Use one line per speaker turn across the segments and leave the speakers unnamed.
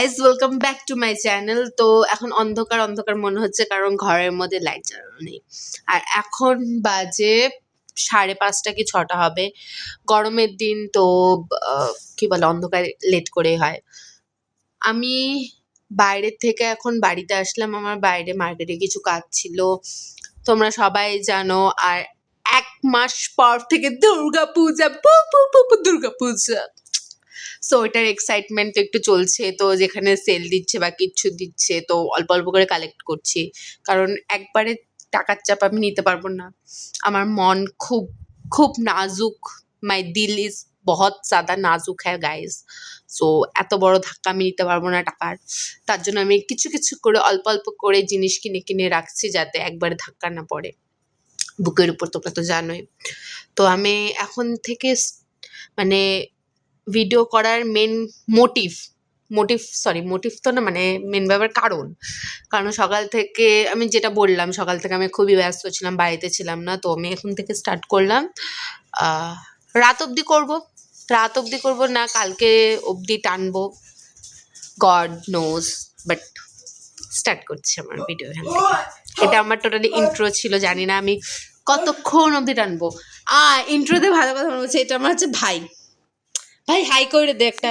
Guys welcome back to my channel. তো এখন অন্ধকার অন্ধকার মনে হচ্ছে কারণ ঘরের মধ্যে লাইট জ্বালানো নেই। আর এখন বাজে 5:30 কি 6টা হবে। গরমের দিন তো কি বলে অন্ধকার লেট করেই হয়। আমি বাইরের থেকে এখন বাড়িতে আসলাম। আমার বাইরে মার্কেটে কিছু কাজ ছিল, তোমরা সবাই জানো। আর 1 মাস পর থেকে দুর্গা পূজা, দুর্গা পূজা। সো এটার এক্সাইটমেন্ট একটু চলছে। তো যেখানে সেল দিচ্ছে বা কিচ্ছু দিচ্ছে তো অল্প অল্প করে কালেক্ট করছি, কারণ একবারে টাকার চাপ আমি নিতে পারবো না। আমার মন খুব খুব নাজুক। মাই দিল ইজ বহুত জ্যাদা নাজুক হ্যাঁ গাইজ। সো এত বড় ধাক্কা আমি নিতে পারবো না টাকার। তার জন্য আমি কিছু কিছু করে অল্প অল্প করে জিনিস কিনে কিনে রাখছি যাতে একবারে ধাক্কা না পড়ে বুকের উপর। তোমরা তো জানোই। তো আমি এখন থেকে মানে ভিডিও করার মোটিভ তো না, মানে মেন ব্যাপার কারণ সকাল থেকে আমি যেটা বললাম, সকাল থেকে আমি খুবই ব্যস্ত ছিলাম, বাড়িতে ছিলাম না। তো আমি এখন থেকে স্টার্ট করলাম। রাত অবধি করবো না কালকে অবধি টানবো, গড নোজ, বাট স্টার্ট করছি আমার ভিডিও এখান থেকে। এটা আমার টোটালি ইন্ট্রো ছিল, জানি না আমি কতক্ষণ অবধি টানবো। ইন্ট্রোতে ভালো কথা মনে হচ্ছে, এটা আমার হচ্ছে ভাই হাই করে দে একটা।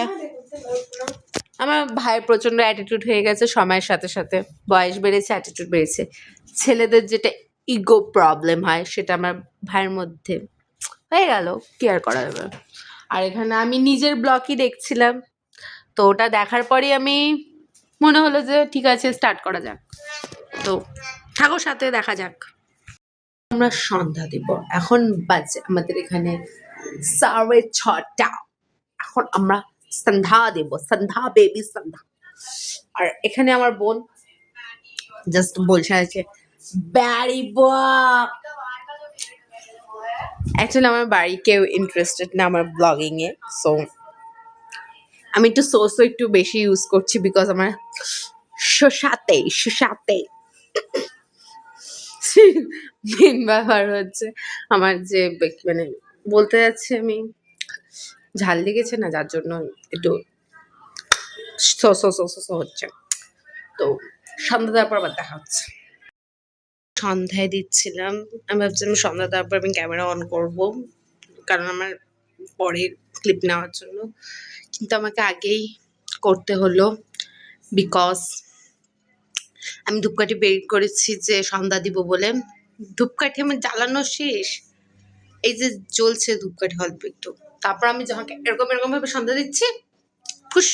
আমার ভাইয়ের প্রচন্ড অ্যাটিটিউড হয়ে গেছে সময়ের সাথে সাথে। বয়স বেড়েছে, অ্যাটিটিউড বেড়েছে। ছেলেদের যেটা ইগো প্রবলেম হয় সেটা আমার ভাইয়ের মধ্যে হয়ে গেল, কি আর করা যাবে। আর এখানে আমি নিজের ব্লগই দেখছিলাম, তো ওটা দেখার পরই আমি মনে হলো যে ঠিক আছে স্টার্ট করা যাক। তো থাকো সাথে, দেখা যাক। আমরা সন্ধ্যা দিব। এখন বাজে আমাদের এখানে 6:30। এখন আমরা সন্ধ্যা দেব, সন্ধ্যা বেবি সন্ধ্যা। আর এখানে আমার বোন জাস্ট বলছে আছে ব্যারি বক। অ্যাকচুয়ালি আমার বাড়ি কেউ ইন্টারেস্টেড না আমার ব্লগিং এ। সো আমি একটু সোর্স একটু বেশি ইউজ করছি, বিকজ আমার শোষাতে মেন ব্যাপার হচ্ছে আমার যে মানে বলতে যাচ্ছে আমি ঝাল লেগেছে না, যার জন্য একটু হচ্ছে। তো সন্ধ্যা দেওয়ার পর আবার দেখা হচ্ছে। সন্ধ্যায় দিচ্ছিলাম, আমি ভাবছিলাম সন্ধ্যা দেওয়ার পর আমি ক্যামেরা অন করব, কারণ আমার পরের ক্লিপ নেওয়ার জন্য। কিন্তু আমাকে আগেই করতে হলো, বিকজ আমি ধূপকাঠি বের করেছি যে সন্ধ্যা দিব বলে। ধূপকাঠি আমার জ্বালানো শেষ, এই যে জ্বলছে ধূপকাঠি অল্প একটু। তারপর আমি যখন এরকম ভাবে সন্ধ্যা দিচ্ছি, ফুস,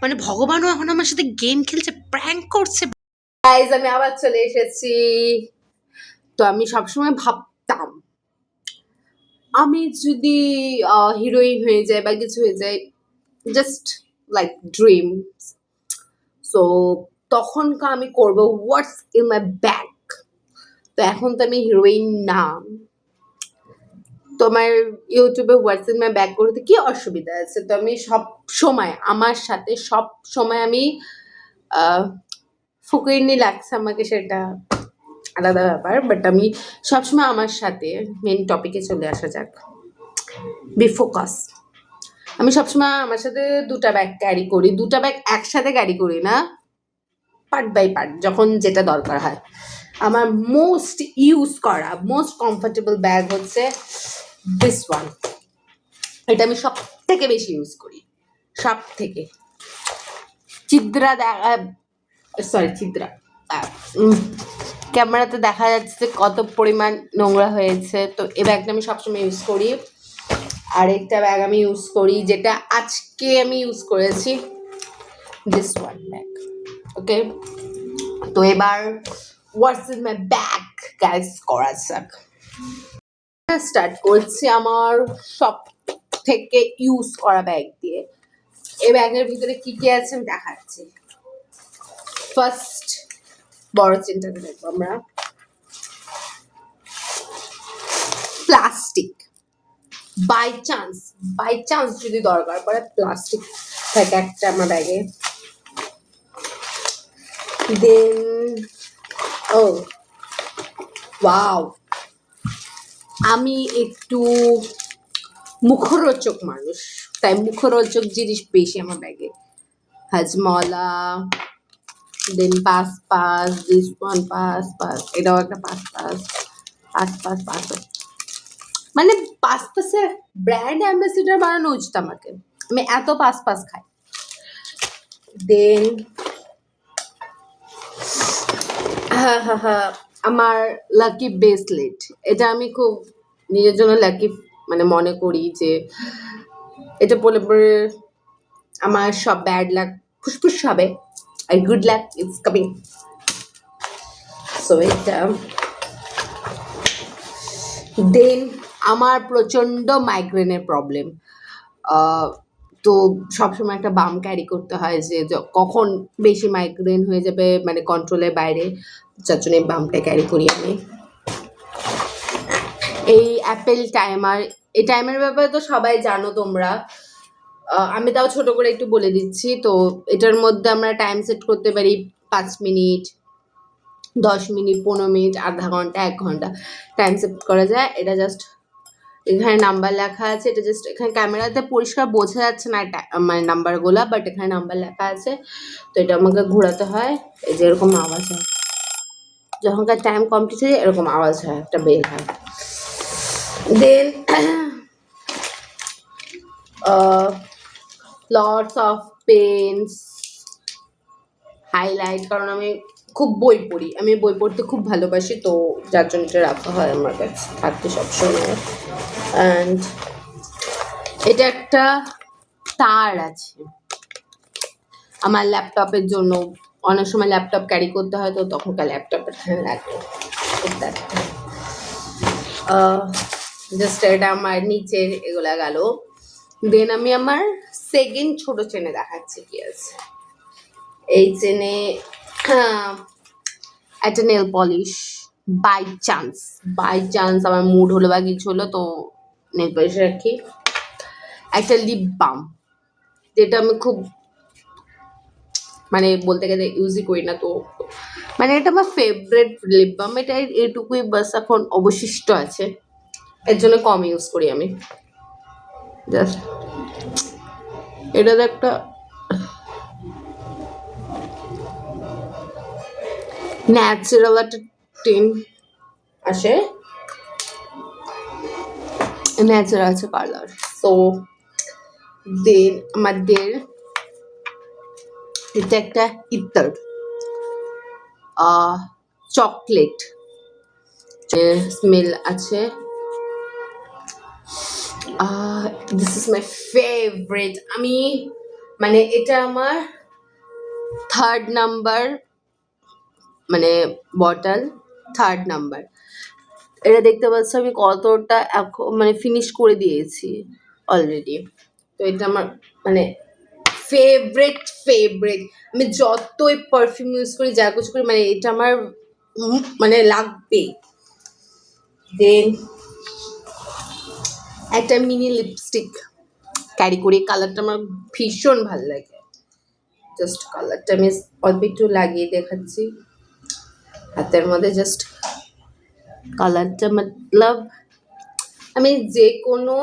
মানে ভগবানও এখন আমার সাথে গেম খেলছে, প্র্যাঙ্ক করছে। গাইজ আমি আবার চলে এসেছি। তো আমি সবসময় ভাবতাম আমি যদি হিরোইন হয়ে যাই বা কিছু হয়ে যায়, জাস্ট লাইক ড্রিম। সো তখনকার আমি করবো হোয়াটস ইন মাই ব্যাগ। তো এখন তো আমি হিরোইন না। তোমার ইউটিউবে হোয়াটস ইন মাই ব্যাগ করতে কি অসুবিধা আছে? তো আমি সব সময় আমার সাথে সব সময় আমি ফুকুইনি লাগছে আমাকে, সেটা আলাদা ব্যাপার, বাট আমি সবসময় আমার সাথে মেন টপিকে চলে আসা যাক, বি ফোকাস। আমি সবসময় আমার সাথে 2টা ব্যাগ ক্যারি করি। 2টা ব্যাগ একসাথে ক্যারি করি না, পার্ট বাই পার্ট, যখন যেটা দরকার হয়। আমার মোস্ট ইউজ করা মোস্ট কমফোর্টেবল ব্যাগ হচ্ছে দিস ওয়ান। এটা আমি সব থেকে বেশি ইউজ করি, সব থেকে। চিত্রা ক্যামেরাতে দেখা যাচ্ছে কত পরিমাণ নোংরা হয়েছে। তো এই ব্যাগটা আমি সবসময় ইউজ করি। আরেকটা ব্যাগ আমি ইউজ করি, যেটা আজকে আমি ইউজ করেছি, দিস ওয়ান ব্যাগ। ওকে, তো এবার হোয়াটস ইন মাই ব্যাগ গাইস করা যাক। স্টার্ট করছি আমার সব থেকে ইউজ করা ব্যাগ দিয়ে। এই ব্যাগের ভিতরে কি কি আছে আমি দেখাচ্ছি। ফার্স্ট বড় চিন্তাটা দেখবো আমরা, প্লাস্টিক। বাই চান্স যদি দরকার পড়ে প্লাস্টিক থাকে একটা আমার ব্যাগে। দেন ওয়াও, আমি একটু মুখরোচক মানুষ, তাই মুখরোচক জিনিস বেশি আমার ব্যাগে। Hajmola, then pass pass, this one pass pass, এটাও একটা pass pass, pass pass pass pass. মানে পাস পাসের ব্র্যান্ড অ্যাম্বাসিডার বানানো উচিত আমাকে, আমি এত পাস পাস খাই। দেন আমার লাকি ব্রেসলেট, এটা আমি খুব নিজের জন্য লাকি মানে মনে করি যে এটা পরে পরে আমার সব ব্যাড লাক ফুসফুস হবে, আর good luck is coming. So এটা। দেন আমার প্রচন্ড মাইগ্রেনের প্রবলেম, তো সবসময় একটা বাম ক্যারি করতে হয় যে কখন বেশি মাইগ্রেন হয়ে যাবে মানে কন্ট্রোলের বাইরে, যার জন্য এই বামটা ক্যারি করি আমি। এই অ্যাপেল টাইমার, এই টাইমের ব্যাপারে তো সবাই জানো তোমরা, আমি তাও ছোট করে একটু বলে দিচ্ছি। তো এটার মধ্যে আমরা টাইম সেট করতে পারি 5 মিনিট, 10 মিনিট, 15 মিনিট, আধা ঘন্টা, 1 ঘন্টা টাইম সেট করা যায়। এটা জাস্ট এখানে নাম্বার লেখা আছে, এটা জাস্ট এখানে ক্যামেরাতে পরিষ্কার বোঝা যাচ্ছে না মানে নাম্বারগুলো, বাট এখানে নাম্বার লেখা আছে। তো এটা আমাকে ঘোরাতে হয়, এই যে এরকম আওয়াজ হয়, যখনকার টাইম কমপ্লিট হয়ে যায় এরকম আওয়াজ হয়, একটা বের হয়। দেন লটস অফ পেন্স, হাইলাইট, কারণ আমি খুব বই পড়ি, আমি বই পড়তে খুব ভালোবাসি, তো যার জন্য এটা রাখা হয় আমার কাছে থাকতে সবসময়। অ্যান্ড এটা একটা তার আছে আমার ল্যাপটপের জন্য, অনেক সময় ল্যাপটপ ক্যারি করতে হয়, তো তখনকার ল্যাপটপের এখানে লাগে। জাস্ট এটা আমার নিচের এগুলা গেল। দেন আমি আমার সেকেন্ড ছোট চেনে দেখাচ্ছি কি আছে। এই চেনে একটা নেল পলিশ, বাই চান্স আমার মুড হলো বা কিছু হলো তো নেল পলিশ রাখি। একটা লিপ বাম, যেটা আমি খুব মানে বলতে গেলে ইউজই করি না, তো মানে এটা আমার ফেভারিট লিপ বাম, এটা এইটুকুই বাস এখন অবশিষ্ট আছে, এর জন্য কম ইউজ করি আমি। জাস্ট এটাতে একটা ন্যাচারাল একটা টিন আসে, ন্যাচারাল আছে কালার। সো দেন আমাদের এটা একটা ইত্তর চকলেট স্মেল আছে, দিস ইজ মাই ফেভারিট। আমি মানে এটা আমার 3rd নাম্বার মানে বটল, 3rd নাম্বার। এটা দেখতে পাচ্ছ আমি কতটা এখন মানে ফিনিশ করে দিয়েছি অলরেডি। তো এটা আমার মানে ফেভারিট। আমি যতই পারফিউম ইউজ করি, যা কিছু করি, মানে এটা আমার মানে লাগবে। দেন একটা মিনি লিপস্টিক ক্যারি করি, কালারটা আমার ভীষণ ভালো লাগে। জাস্ট কালারটা আমি অল্প একটু লাগিয়ে দেখাচ্ছি হাতের মধ্যে, জাস্ট কালারটা মতলব আমি যে কোনো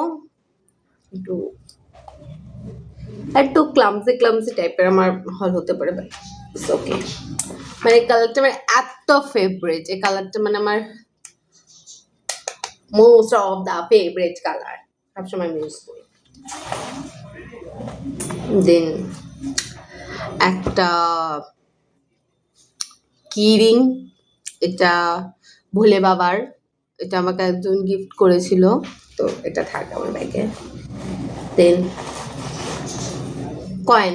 একটু ক্লামসি টাইপের আমার হতে পারে, বাট ইটস ওকে। মানে কালারটা আমার এত ফেভারিট, এই কালারটা মানে আমার most of the favourite colour, সবসময় আমি ইউজ করি। দেন একটা কিরিং, এটা ভোলে বাবার, এটা আমাকে একজন গিফট করেছিল, তো এটা থাকে আমার ব্যাগে। দেন কয়েন,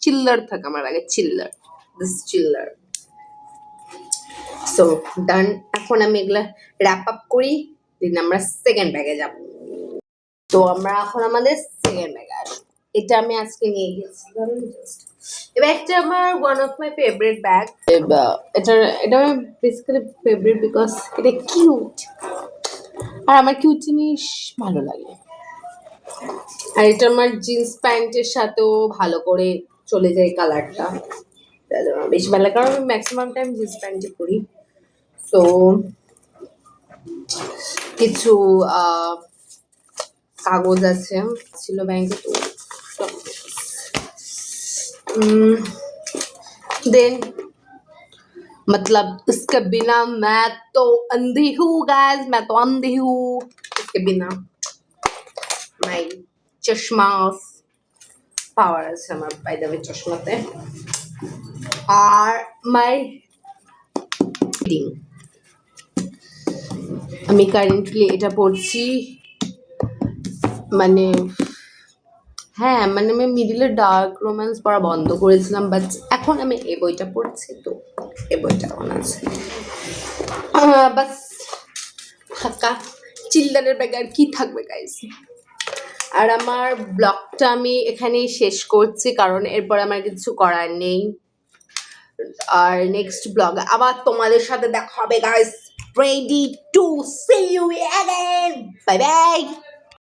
চিল্লার থাকে আমার ব্যাগে, চিল্লার। সো ডান, এখন আমি এগুলা র্যাপ আপ করি, দেন আমরা সেকেন্ড ব্যাগে যাব। তো আমরা এখন আমাদের সেকেন্ড ব্যাগে আসি। এটা আমি আজকে নিয়ে গেছিলাম জাস্ট, এই ব্যাগটা আমার one of my favourite bag. এটা আমার বেসিক্যালি ফেভারিট বিকজ এটা কিউট, আর আমার কিউট জিনিস ভালো লাগে। আর এটা আমার জিন্স প্যান্টের সাথেও ভালো করে চলে যায় কালারটা, বেশি ভালো লাগে, কারণ আমি ম্যাক্সিমাম টাইম জিন্স প্যান্টে পরি। তো কিছু কাগজ আছে ছিল ব্যাংকে, তো देन मतलब इसके बिना मैं तो अंधी हूँ गाइस, मैं तो अंधी हूँ इसके बिना। माय चश्मा পাওয়ার আছে আমার বাই দ্য ওয়ে চশমাতে। আর মাই রিডিং, আমি কারেন্টলি এটা পড়ছি, মানে হ্যাঁ মানে আমি মিডিলে ডার্ক রোম্যান্স পড়া বন্ধ করেছিলাম, বাট এখন আমি এই বইটা পড়ছি, তো এই বইটা এখন আছে। বাস থাকা চিল্লানের ব্যাগে আর কি থাকবে গাইস। আর আমার ব্লগটা আমি এখানেই শেষ করছি, কারণ এরপর আমার কিছু করার নেই। আর নেক্সট ব্লগ আবার তোমাদের সাথে দেখা হবে guys. Ready to see you again, bye by.